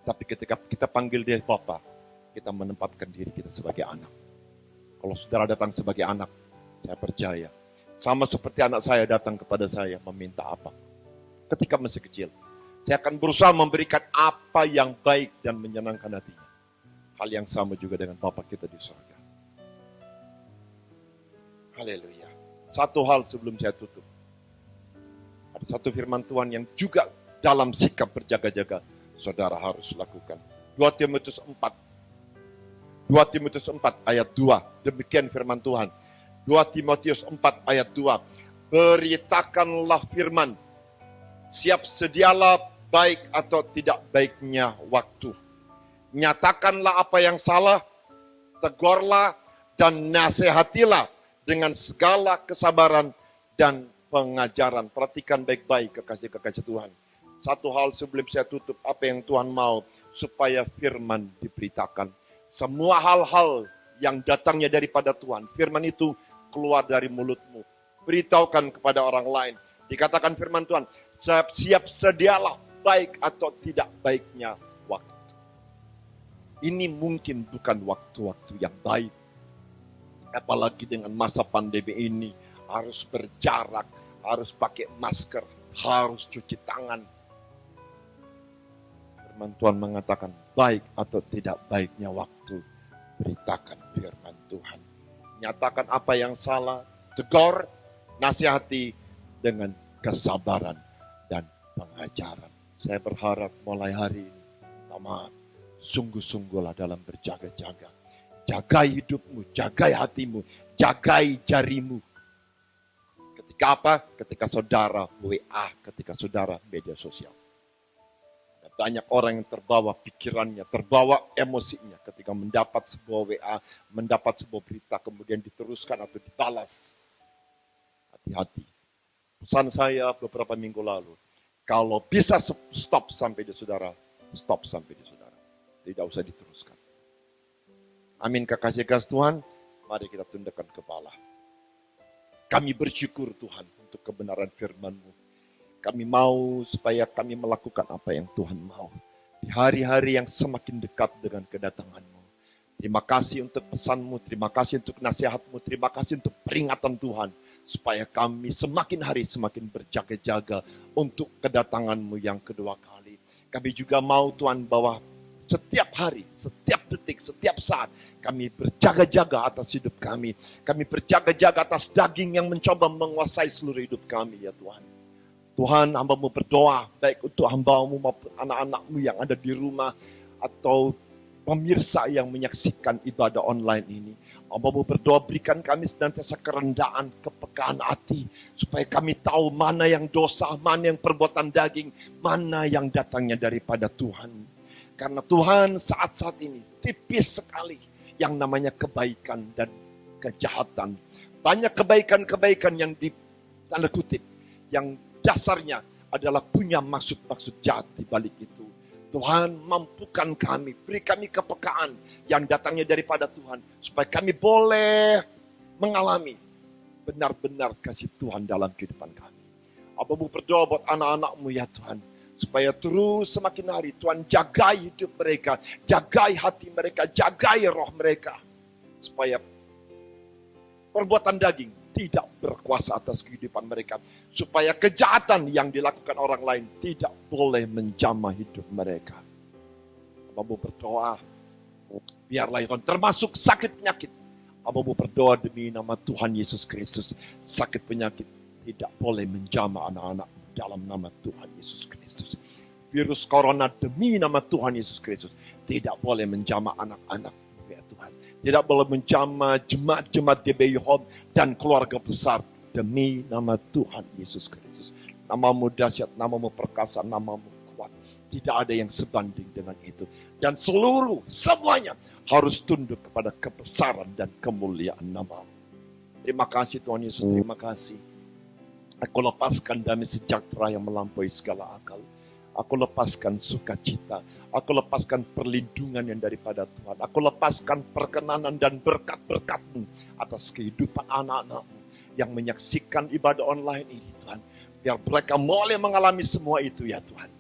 Tapi ketika kita panggil dia Bapa, kita menempatkan diri kita sebagai anak. Kalau saudara datang sebagai anak, saya percaya. Sama seperti anak saya datang kepada saya meminta apa. Ketika masih kecil, saya akan berusaha memberikan apa yang baik dan menyenangkan hatinya. Hal yang sama juga dengan Bapa kita di surga. Haleluya. Satu hal sebelum saya tutup. Ada satu firman Tuhan yang juga dalam sikap berjaga-jaga, saudara harus lakukan. 2 Timotius 4 ayat 2. Demikian firman Tuhan. 2 Timotius 4 ayat 2. Beritakanlah firman. Siap sedialah baik atau tidak baiknya waktu. Nyatakanlah apa yang salah. Tegurlah dan nasihatilah dengan segala kesabaran dan pengajaran. Perhatikan baik-baik kekasih-kekasih Tuhan. Satu hal sebelum saya tutup, apa yang Tuhan mau supaya firman diberitakan. Semua hal-hal yang datangnya daripada Tuhan, firman itu keluar dari mulutmu. Beritahukan kepada orang lain. Dikatakan firman Tuhan, siap sedialah baik atau tidak baiknya waktu. Ini mungkin bukan waktu-waktu yang baik. Apalagi dengan masa pandemi ini, harus berjarak, harus pakai masker, harus cuci tangan. Firman Tuhan mengatakan, baik atau tidak baiknya waktu, beritakan firman Tuhan. Nyatakan apa yang salah, tegur, nasihati dengan kesabaran dan pengajaran. Saya berharap mulai hari ini, sungguh-sungguhlah dalam berjaga-jaga. Jagai hidupmu, jagai hatimu, jagai jarimu. Ketika apa? Ketika saudara WA, ketika saudara media sosial. Ada banyak orang yang terbawa pikirannya, terbawa emosinya ketika mendapat sebuah WA, mendapat sebuah berita, kemudian diteruskan atau dibalas. Hati-hati. Pesan saya beberapa minggu lalu, kalau bisa stop sampai di saudara, stop sampai di saudara. Tidak usah diteruskan. Amin, kekasih-kekasih Tuhan, mari kita tundukkan kepala. Kami bersyukur Tuhan untuk kebenaran firman-Mu. Kami mau supaya kami melakukan apa yang Tuhan mau. Di hari-hari yang semakin dekat dengan kedatangan-Mu. Terima kasih untuk pesan-Mu, terima kasih untuk nasihat-Mu, terima kasih untuk peringatan Tuhan. supaya kami semakin hari semakin berjaga-jaga untuk kedatangan-Mu yang kedua kali. Kami juga mau Tuhan bahwa setiap hari, setiap detik, setiap saat kami berjaga-jaga atas hidup kami. Kami berjaga-jaga atas daging yang mencoba menguasai seluruh hidup kami ya Tuhan. Tuhan, hamba-Mu berdoa baik untuk hamba-Mu maupun anak-anak-Mu yang ada di rumah atau pemirsa yang menyaksikan ibadah online ini. Hamba-Mu berdoa berikan kami senantiasa kerendahan, kepekaan hati, supaya kami tahu mana yang dosa, mana yang perbuatan daging, mana yang datangnya daripada Tuhan. Karena Tuhan saat-saat ini tipis sekali yang namanya kebaikan dan kejahatan. Banyak kebaikan-kebaikan yang tanda kutip, yang dasarnya adalah punya maksud-maksud jahat di balik itu. Tuhan, mampukan kami, beri kami kepekaan yang datangnya daripada Tuhan, supaya kami boleh mengalami benar-benar kasih Tuhan dalam kehidupan kami. Hamba-Mu berdoa buat anak-anak-Mu ya Tuhan, supaya terus semakin hari Tuhan jagai hidup mereka, jagai hati mereka, jagai roh mereka, supaya perbuatan daging tidak berkuasa atas kehidupan mereka, supaya kejahatan yang dilakukan orang lain tidak boleh menjamah hidup mereka. Hamba-Mu berdoa, biarlah Tuhan, termasuk sakit penyakit. Hamba-Mu berdoa demi nama Tuhan Yesus Kristus, sakit penyakit tidak boleh menjamah anak-anak dalam nama Tuhan Yesus Kristus. Virus corona demi nama Tuhan Yesus Kristus tidak boleh menjamah anak-anak ya Tuhan. Tidak boleh menjamah jemaat-jemaat GBI Home dan keluarga besar demi nama Tuhan Yesus Kristus. Nama-Mu dahsyat, nama-Mu perkasa, nama-Mu kuat. Tidak ada yang sebanding dengan itu. Dan semuanya harus tunduk kepada kebesaran dan kemuliaan nama-Mu. Terima kasih Tuhan Yesus, terima kasih. Aku lepaskan damai sejahtera yang melampaui segala akal. Aku lepaskan sukacita. Aku lepaskan perlindungan yang daripada Tuhan. Aku lepaskan perkenanan dan berkat-berkat-Mu atas kehidupan anak-anak-Mu yang menyaksikan ibadah online ini Tuhan. Biar mereka boleh mengalami semua itu ya Tuhan.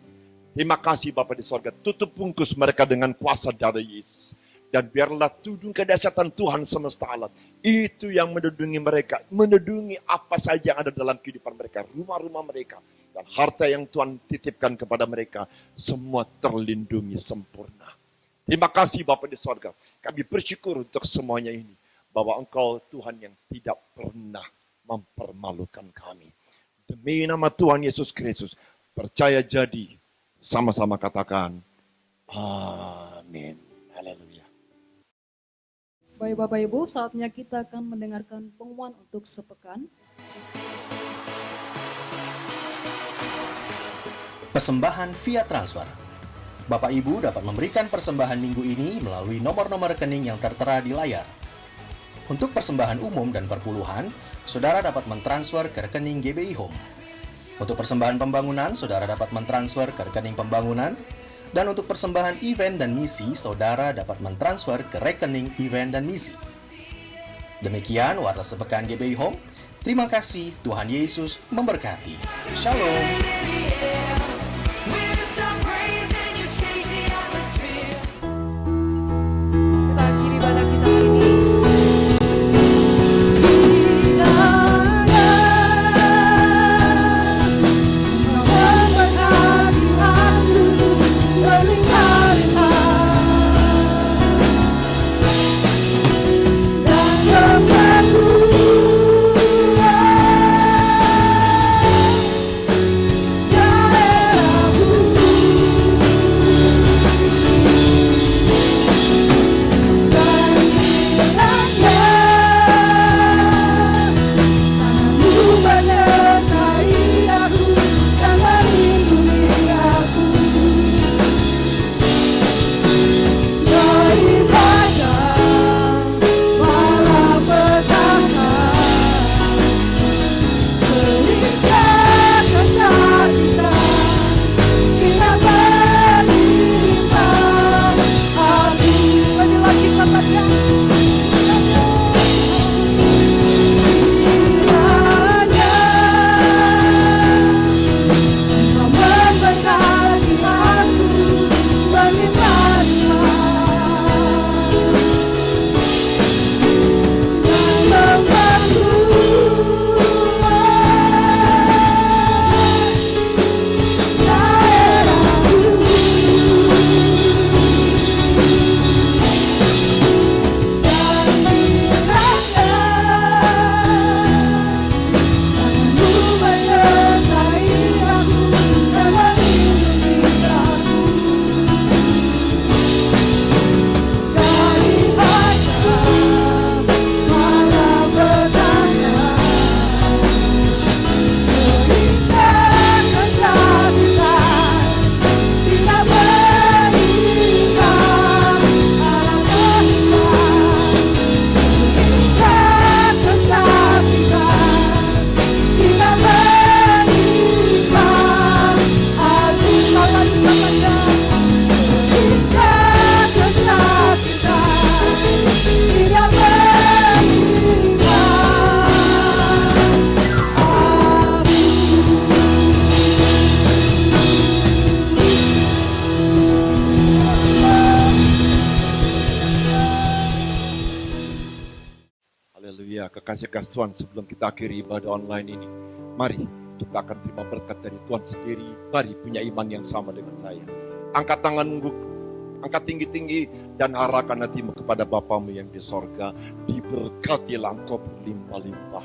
Terima kasih Bapa di sorga. Tutup bungkus mereka dengan kuasa darah Yesus. Dan biarlah tudung kedahsyatan Tuhan semesta alam itu yang menedungi mereka, menedungi apa saja yang ada dalam kehidupan mereka, rumah-rumah mereka, dan harta yang Tuhan titipkan kepada mereka, semua terlindungi sempurna. Terima kasih Bapa di sorga. Kami bersyukur untuk semuanya ini, bahwa Engkau Tuhan yang tidak pernah mempermalukan kami. Demi nama Tuhan Yesus Kristus, percaya jadi, sama-sama katakan, amin. Haleluya.
Baik Bapak Ibu, saatnya kita akan mendengarkan pengumuman untuk sepekan.
Persembahan via transfer. Bapak Ibu dapat memberikan persembahan minggu ini melalui nomor-nomor rekening yang tertera di layar. Untuk persembahan umum dan perpuluhan, saudara dapat mentransfer ke rekening GBI Home. Untuk persembahan pembangunan, saudara dapat mentransfer ke rekening pembangunan. Dan untuk persembahan event dan misi, saudara dapat mentransfer ke rekening event dan misi. Demikian warta sepekan GBI Home. Terima kasih, Tuhan Yesus memberkati. Shalom.
Kita akhiri ibadah kita hari ini.
Dan
kekasih Tuhan, sebelum kita akhiri ibadah online ini, mari kita akan terima berkat dari Tuhan sendiri. Mari punya iman yang sama dengan saya. Angkat tanganmu, angkat tinggi-tinggi, dan arahkan hatimu kepada Bapamu yang di sorga. Diberkatilah engkau berlimpah-limpah.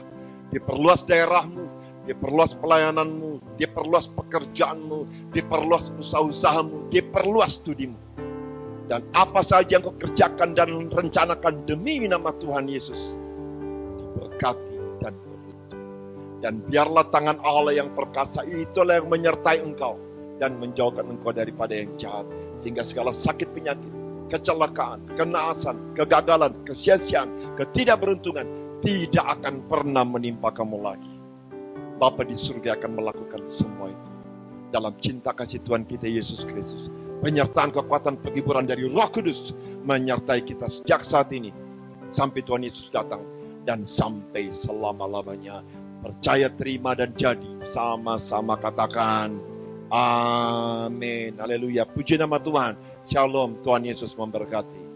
Diperluas daerahmu, diperluas pelayananmu, diperluas pekerjaanmu, diperluas usaha-usahamu, diperluas studimu. Dan apa saja yang kau kerjakan dan rencanakan demi nama Tuhan Yesus, diberkati dan beruntung. Dan biarlah tangan Allah yang perkasa itulah yang menyertai engkau dan menjauhkan engkau daripada yang jahat. Sehingga segala sakit penyakit, kecelakaan, kenaasan, kegagalan, kesia-siaan, ketidakberuntungan tidak akan pernah menimpa kamu lagi. Bapa di surga akan melakukan semua itu. Dalam cinta kasih Tuhan kita Yesus Kristus, penyertaan kekuatan penghiburan dari Roh Kudus menyertai kita sejak saat ini sampai Tuhan Yesus datang dan sampai selama-lamanya. Percaya, terima, dan jadi. Sama-sama katakan amin. Haleluya. Puji nama Tuhan. Shalom. Tuhan Yesus memberkati.